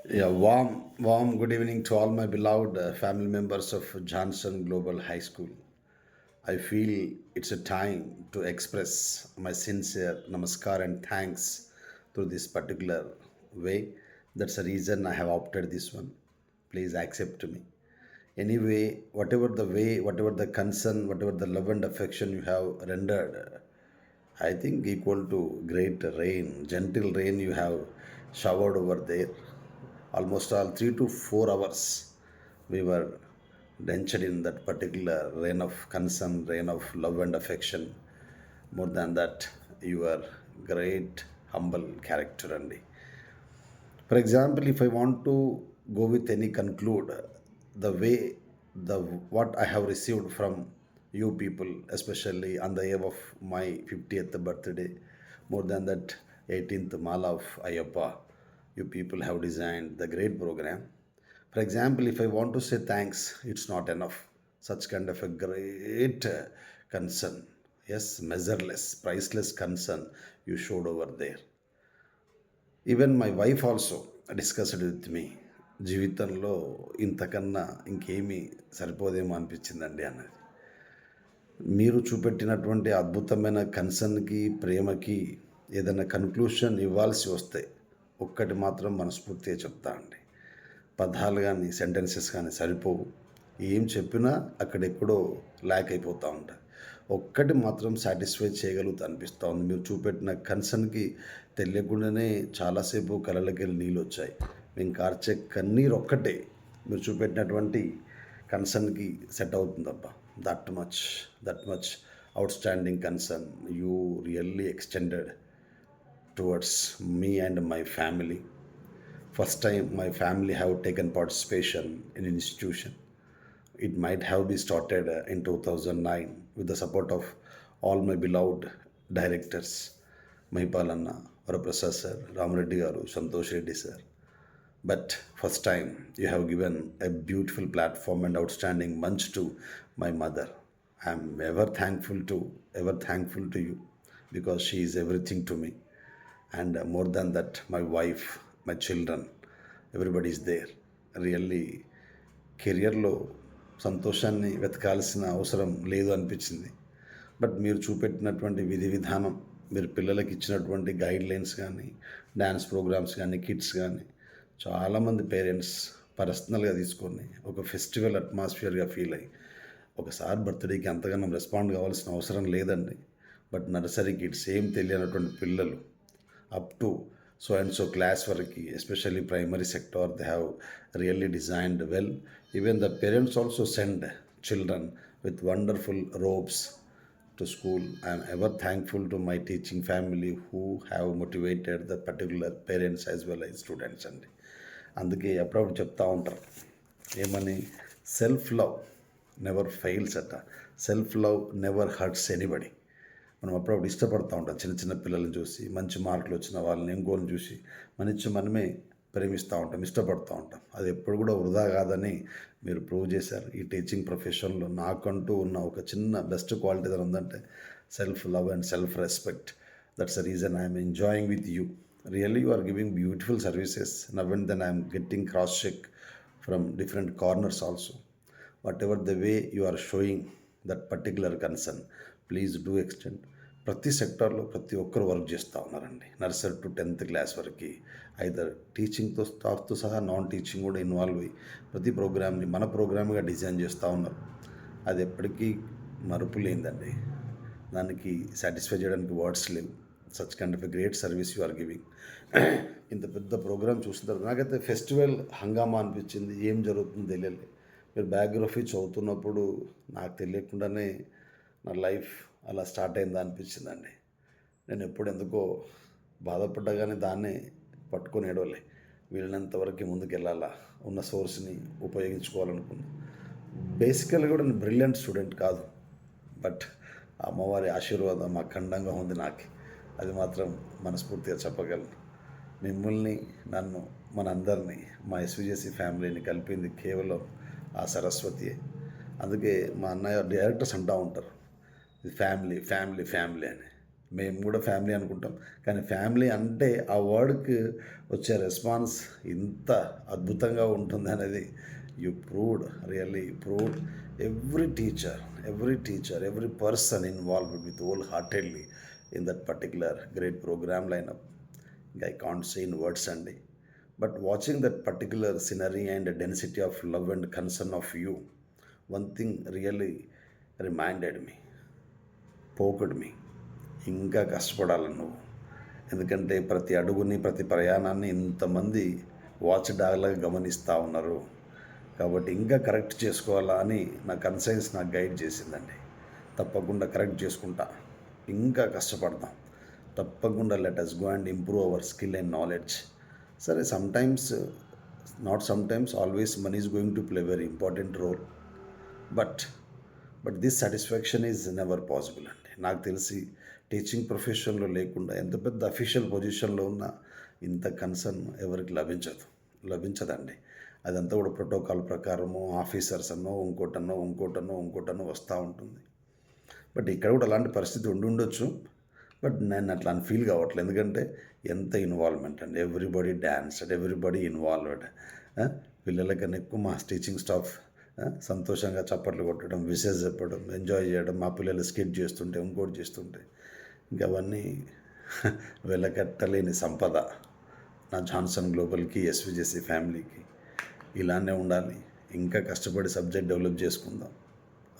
Yeah, warm good evening to all my beloved family members of Johnson Global High School. I feel it's a time to express my sincere namaskar and thanks through this particular way. That's the reason I have opted this one. Please accept me. Anyway, whatever the concern, whatever the love and affection you have rendered, I think equal to great rain, gentle rain you have showered over there. Almost all 3 to 4 hours we were drenched in that particular rain of concern, rain of love and affection. More than that, you are great, humble character, Andy. For example, if I want to go with any conclude, the way the what I have received from you people, especially on the eve of my 50th birthday, more than that 18th Mala of Ayappa, you people have designed the great program. For example, if I want to say thanks, it's not enough. Such kind of a great concern, yes, measureless, priceless concern you showed over there. Even my wife also discussed with me జీవితంలో ఇంతకన్నా ఇంకేమీ సరిపోదేమో అనిపించిందండి అన్నది. మీరు చూపెట్టినటువంటి అద్భుతమైన కన్సర్న్కి ప్రేమకి ఏదైనా conclusion ఇవ్వాల్సి వస్తే ఒక్కటి మాత్రం మనస్ఫూర్తిగా చెప్తా అండి. పదాలు కానీ సెంటెన్సెస్ కానీ సరిపోవు. ఏం చెప్పినా అక్కడెక్కడో ల్యాక్ అయిపోతూ ఉంటాయి. ఒక్కటి మాత్రం సాటిస్ఫై చేయగలుగుతా అనిపిస్తూ ఉంది. మీరు చూపెట్టిన కన్సర్న్కి తెలియకుండానే చాలాసేపు కళ్ళకెళ్ళి నీళ్ళు వచ్చాయి. మేము కార్చే కన్నీరు ఒక్కటే మీరు చూపెట్టినటువంటి కన్సర్న్కి సెట్ అవుతుందబ్బా. That much outstanding concern you really extended towards me and my family. First time my family have taken participation in institution. It might have been started in 2009 with the support of all my beloved directors, Mahipal Anna, Varaprasad sir, Ramreddy garu, Santosh Reddy sir. But first time you have given a beautiful platform and outstanding munch to my mother. I am ever thankful to you because she is everything to me. And more than that, my wife, my children, everybody is there. Really కెరియర్లో సంతోషాన్ని వెతకాల్సిన అవసరం లేదు అనిపించింది. But మీరు చూపెట్టినటువంటి విధి విధానం, మీరు పిల్లలకి ఇచ్చినటువంటి గైడ్ లైన్స్ కానీ, డ్యాన్స్ ప్రోగ్రామ్స్ కానీ, కిడ్స్ కానీ, చాలామంది పేరెంట్స్ పర్సనల్గా తీసుకొని ఒక ఫెస్టివల్ అట్మాస్ఫియర్గా ఫీల్ అయ్యి ఒకసారి బర్త్డేకి అంతగానం రెస్పాండ్ కావాల్సిన అవసరం లేదండి. బట్ నర్సరీ కిడ్స్ ఏం తెలియనటువంటి పిల్లలు up to so and so class varaki, especially primary sector, they have really designed well. Even the parents also send children with wonderful robes to school. I am ever thankful to my teaching family who have motivated the particular parents as well as students. అండి అందుకే అప్పుడప్పుడు చెప్తా ఉంటారు ఏమని, self love never fails అట, self love never hurts anybody. మనం అప్పుడప్పుడు ఇష్టపడుతూ ఉంటాం చిన్న చిన్న పిల్లల్ని చూసి, మంచి మార్కులు వచ్చిన వాళ్ళని ఇంకోని చూసి మనమే ప్రేమిస్తూ ఉంటాం, ఇష్టపడుతూ ఉంటాం. అది ఎప్పుడు కూడా వృధా కాదని మీరు ప్రూవ్ చేశారు. ఈ టీచింగ్ ప్రొఫెషన్లో నాకంటూ ఉన్న ఒక చిన్న బెస్ట్ క్వాలిటీ ఏదైనా ఉందంటే self love and self respect. That's the reason I'm enjoying with you. Really you are giving beautiful services. Now and then I'm getting cross check from different corners also. Whatever the way you are showing that particular concern, please do extend. ప్రతి సెక్టార్లో ప్రతి ఒక్కరు work చేస్తూ ఉన్నారండి. Nursery to 10th class వరకు either టీచింగ్తో స్టాఫ్తో సహా నాన్ టీచింగ్ కూడా ఇన్వాల్వ్ అయ్యి ప్రతి ప్రోగ్రామ్ని మన ప్రోగ్రామ్గా డిజైన్ చేస్తూ ఉన్నారు. అది ఎప్పటికీ మరుపు లేదండి. దానికి సాటిస్ఫై చేయడానికి వర్డ్స్ లేవు. Such kind of a great service you are giving. ఇంత పెద్ద ప్రోగ్రామ్ చూసిన తర్వాత నాకైతే ఫెస్టివల్ హంగామా అనిపించింది. ఏం జరుగుతుందో తెలియలే. మీరు బయోగ్రఫీ చదువుతున్నప్పుడు నాకు తెలియకుండానే నా లైఫ్ అలా స్టార్ట్ అయిందా అనిపించిందండి. నేను ఎప్పుడు ఎందుకో బాధపడ్డగానే దాన్నే పట్టుకొని ఏడవలే. వీళ్ళనంతవరకు ముందుకు వెళ్ళాలా, ఉన్న సోర్స్ని ఉపయోగించుకోవాలనుకున్నా. బేసికల్గా కూడా నేను బ్రిలియంట్ స్టూడెంట్ కాదు. బట్ ఆ అమ్మవారి ఆశీర్వాదం అఖండంగా ఉంది నాకు. అది మాత్రం మనస్ఫూర్తిగా చెప్పగలను. మిమ్మల్ని, నన్ను, మనందరినీ, మా ఎస్విజేసి ఫ్యామిలీని కలిపింది కేవలం ఆ సరస్వతియే. అందుకే మా అన్నయ్య డైరెక్టర్స్ అంటూ ఉంటారు, ఇది ఫ్యామిలీ ఫ్యామిలీ ఫ్యామిలీ అని. మేము కూడా ఫ్యామిలీ అనుకుంటాం. కానీ ఫ్యామిలీ అంటే ఆ వర్డ్‌కి వచ్చే రెస్పాన్స్ ఇంత అద్భుతంగా ఉంటుందనేది really proved. Every teacher, every person involved with whole heartedly in that particular great programme lineup. ఇంకా I can't say in words అండి. But watching that particular scenery and the density of love and concern of you, one thing really reminded me, poked me. ఇంకా కష్టపడాలి నువ్వు. ఎందుకంటే ప్రతి అడుగుని, ప్రతి ప్రయాణాన్ని ఇంతమంది వాచ్ డాగ్‌లాగా గమనిస్తూ ఉన్నారు. కాబట్టి ఇంకా కరెక్ట్ చేసుకోవాలా అని నా కన్సైన్స్ నాకు గైడ్ చేసిందండి. తప్పకుండా కరెక్ట్ చేసుకుంటా. ఇంకా కష్టపడదాం. తప్పకుండా let us go and improve our skill and knowledge. సరే sometimes always money is going to play very important role. But this satisfaction is never possible అండి. నాకు తెలిసి టీచింగ్ ప్రొఫెషన్లో లేకుండా ఎంత పెద్ద అఫీషియల్ పొజిషన్లో ఉన్న ఇంత కన్సర్న్ ఎవరికి లభించదండి. అదంతా కూడా ప్రోటోకాల్ ప్రకారము ఆఫీసర్స్ అన్నో ఇంకోటనో వస్తూ ఉంటుంది. బట్ ఇక్కడ కూడా అలాంటి పరిస్థితి ఉండొచ్చు. బట్ నేను అట్లా అని ఫీల్ కావట్లేదు. ఎందుకంటే ఎంత ఇన్వాల్వ్మెంట్ అండి. Everybody danced, everybody involved. పిల్లలకన్నా ఎక్కువ మా టీచింగ్ స్టాఫ్ సంతోషంగా చప్పట్లు కొట్టడం, విషెస్ చెప్పడం, ఎంజాయ్ చేయడం, మా పిల్లలు స్కిట్ చేస్తుంటే ఇంకోటి చేస్తుంటే ఇంకా అవన్నీ వెలకట్టలేని సంపద నా జాన్సన్ గ్లోబల్కి, ఎస్విజేసి ఫ్యామిలీకి. ఇలానే ఉండాలి. ఇంకా కష్టపడి సబ్జెక్ట్ డెవలప్ చేసుకుందాం.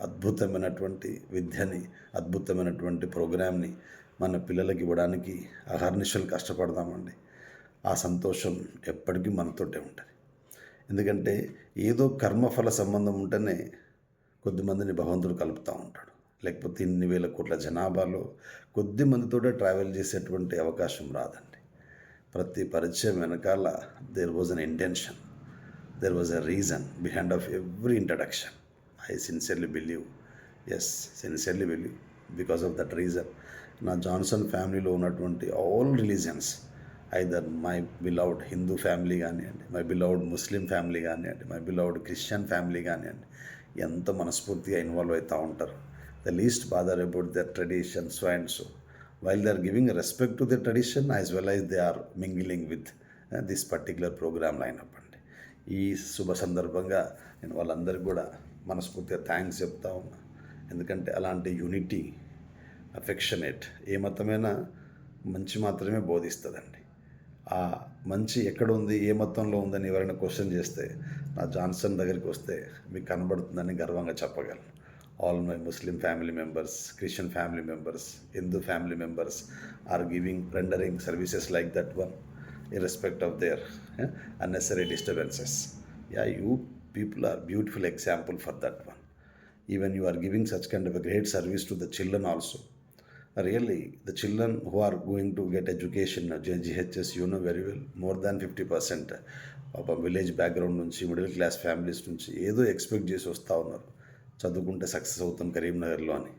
అద్భుతమైనటువంటి విద్యని, అద్భుతమైనటువంటి ప్రోగ్రామ్ని మన పిల్లలకి ఇవ్వడానికి అహర్నిశలు కష్టపడదామండి. ఆ సంతోషం ఎప్పటికీ మనతోటే ఉంటుంది. ఎందుకంటే ఏదో కర్మఫల సంబంధం ఉంటేనే కొద్దిమందిని భగవంతుడు కలుపుతూ ఉంటాడు. లేకపోతే ఇన్ని వేల కోట్ల జనాభాలో కొద్ది మందితోటే ట్రావెల్ చేసేటువంటి అవకాశం రాదండి. ప్రతి పరిచయం వెనకాల there was an intention, there was a reason behind of every introduction. I sincerely believe, because of that reason, నా జాన్సన్ ఫ్యామిలీలో ఉన్నటువంటి all religions, either my beloved Hindu family కానివ్వండి, మై బిలౌడ్ ముస్లిం ఫ్యామిలీ కానివ్వండి, మై బిలౌడ్ క్రిస్టియన్ ఫ్యామిలీ కానివ్వండి, ఎంత మనస్ఫూర్తిగా involve అవుతూ ఉంటారు. The least bother about their tradition so and so, while they are giving respect to the tradition as well as they are mingling with this particular programme lineup అండి. ఈ శుభ సందర్భంగా నేను వాళ్ళందరికీ కూడా మనస్ఫూర్తిగా థ్యాంక్స్ చెప్తా ఉన్నా. ఎందుకంటే అలాంటి యూనిటీ, అఫెక్షనేట్, ఏ మతమైనా మంచి మాత్రమే బోధిస్తుందండి. ఆ మంచి ఎక్కడ ఉంది, ఏ మతంలో ఉందని ఎవరైనా క్వశ్చన్ చేస్తే నా జాన్సన్ దగ్గరికి వస్తే మీకు కనబడుతుందని గర్వంగా చెప్పగలను. All my Muslim family members, Christian family members, Hindu family members are rendering services like that one, irrespective of their unnecessary disturbances. Yeah, you people are beautiful example for that one. Even you are giving such kind of a great service to the children also. Really, the children who are going to get education at GHS, you know very well, more than 50% పాపం village background నుంచి, middle class families నుంచి ఏదో expect చేసి వస్తూ ఉన్నారు, చదువుకుంటే success అవుతాం కరీంనగర్లో అని.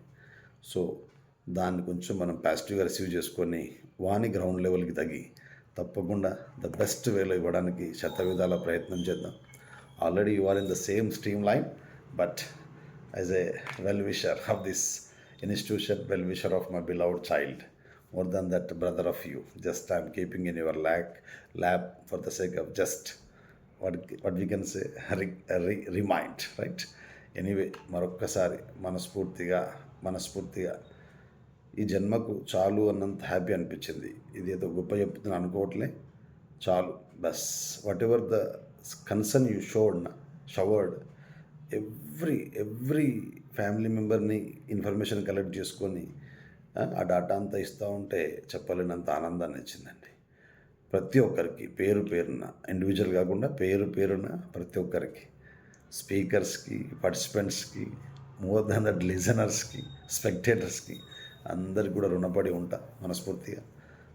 సో దాన్ని కొంచెం మనం పాజిటివ్గా రిసీవ్ చేసుకొని వాని గ్రౌండ్ లెవెల్కి తగ్గి తప్పకుండా ద బెస్ట్ వేలో ఇవ్వడానికి శతవిధాల ప్రయత్నం చేద్దాం. Already you are in the same stream line, but as a well wisher of this institution, well wisher of my beloved child, more than that brother of you, just I am keeping in your lap for the sake of just what we can say, remind, right? Anyway, మరొక్కసారి మనస్ఫూర్తిగా ఈ జన్మకు చాలు అన్నంత happy అనిపించింది. ఇది ఏదో గొప్ప చెప్తున్నాను అనుకోవట్లే, చాలు బస్. Whatever the concern you showered every family మెంబర్ని ఇన్ఫర్మేషన్ కలెక్ట్ చేసుకొని ఆ డాటా అంతా ఇస్తూ ఉంటే చెప్పలేనంత ఆనందాన్ని ఇచ్చిందండి. ప్రతి ఒక్కరికి పేరున, ఇండివిజువల్ కాకుండా పేరున ప్రతి ఒక్కరికి, స్పీకర్స్కి, పార్టిసిపెంట్స్కి, మోర్ దాన్ దట్ లిజనర్స్కి, స్పెక్టేటర్స్కి, అందరికి కూడా రుణపడి ఉంటా మనస్ఫూర్తిగా.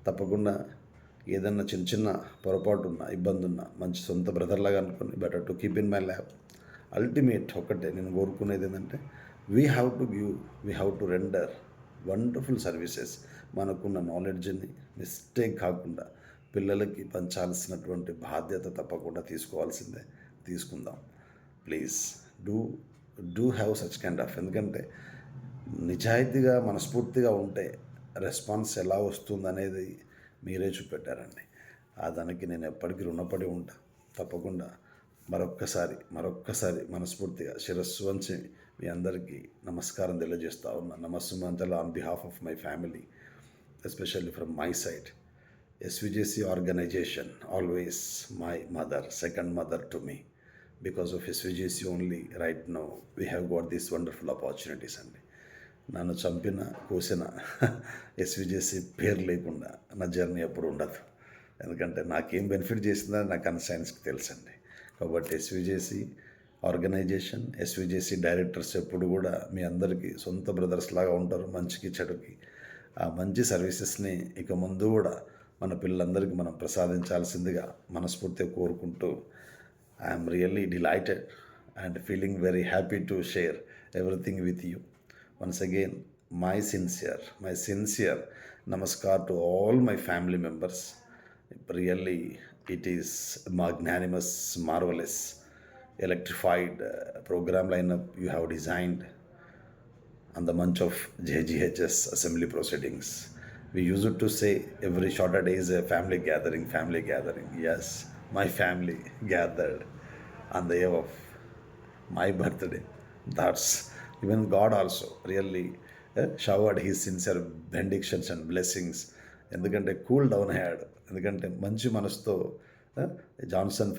తప్పకుండా ఏదన్నా చిన్న పొరపాటు ఉన్నా, ఇబ్బంది ఉన్నా, మంచి సొంత బ్రదర్లాగా అనుకుని better to keep in my lab. Ultimate ఒకటే నేను కోరుకునేది ఏంటంటే, we have to render wonderful services. మనకున్న నాలెడ్జ్ని మిస్టేక్ కాకుండా పిల్లలకి పంచాల్సినటువంటి బాధ్యత తప్పకుండా తీసుకుందాం. Please do have such kind of. ఎందుకంటే నిజాయితీగా మనస్ఫూర్తిగా ఉంటే రెస్పాన్స్ ఎలా వస్తుందనేది మీరే చూపెట్టారండి. ఆ దానికి నేను ఎప్పటికీ రుణపడి ఉంటా. తప్పకుండా మరొక్కసారి మనస్ఫూర్తిగా శిరస్సు వంచి మీ అందరికీ నమస్కారం తెలియజేస్తా ఉన్నా. నమస్సుమంతలు on behalf of my family, especially from my side. SVJC organization, always my mother, second mother to me. Because of SVJC only, right now, we have got these wonderful opportunities అండి. నన్ను చంపిన కోసిన ఎస్విజేసి పేరు లేకుండా నా journey ఎప్పుడు ఉండదు. ఎందుకంటే నాకేం బెనిఫిట్ చేసిందని నాకు కన్సైన్స్కి తెలుసండి. కాబట్టి ఎస్విజేసి ఆర్గనైజేషన్, ఎస్విజేసి డైరెక్టర్స్ ఎప్పుడు కూడా మీ అందరికీ సొంత బ్రదర్స్ లాగా ఉంటారు, మంచికి చెడుకి. ఆ మంచి సర్వీసెస్ని ఇక ముందు కూడా మన పిల్లలందరికీ మనం ప్రసాదించాల్సిందిగా మనస్ఫూర్తిగా కోరుకుంటూ, I'm really delighted and feeling very happy to share everything with you. Once again my sincere namaskar to all my family members. Really, it is magnanimous, marvelous, electrified program lineup you have designed on the month of JGHS assembly proceedings. We used to say every Saturday is a family gathering. Yes, my family gathered on the eve of my birthday. That's even God also really showered his sincere benedictions and blessings. ఎందుకంటే cool down అయ్యాడు. ఎందుకంటే మంచి మనసుతో Johnson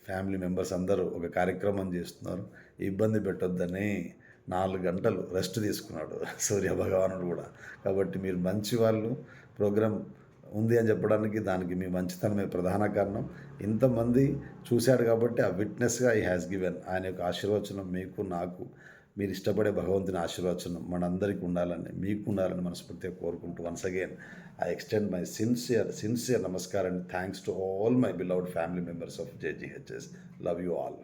family members అందరూ ఒక కార్యక్రమం చేస్తున్నారు, ఇబ్బంది పెట్టొద్దని 4 గంటలు రెస్ట్ తీసుకున్నాడు సూర్య భగవానుడు కూడా. కాబట్టి మీరు మంచి వాళ్ళు, ప్రోగ్రాం ఉంది అని చెప్పడానికి దానికి మీ మంచితనమే ప్రధాన కారణం. ఇంతమంది చూశాడు కాబట్టి ఆ విట్నెస్గా ఈ హ్యాస్ గివెన్. ఆయన యొక్క ఆశీర్వచనం మీకు, నాకు, మీరు ఇష్టపడే భగవంతుని ఆశీర్వచనం మనందరికీ ఉండాలని, మీకు ఉండాలని మనస్ఫూర్తిగా కోరుకుంటూ, once again I extend my sincere నమస్కారం and thanks to all my beloved family members of JGHS. Love you all.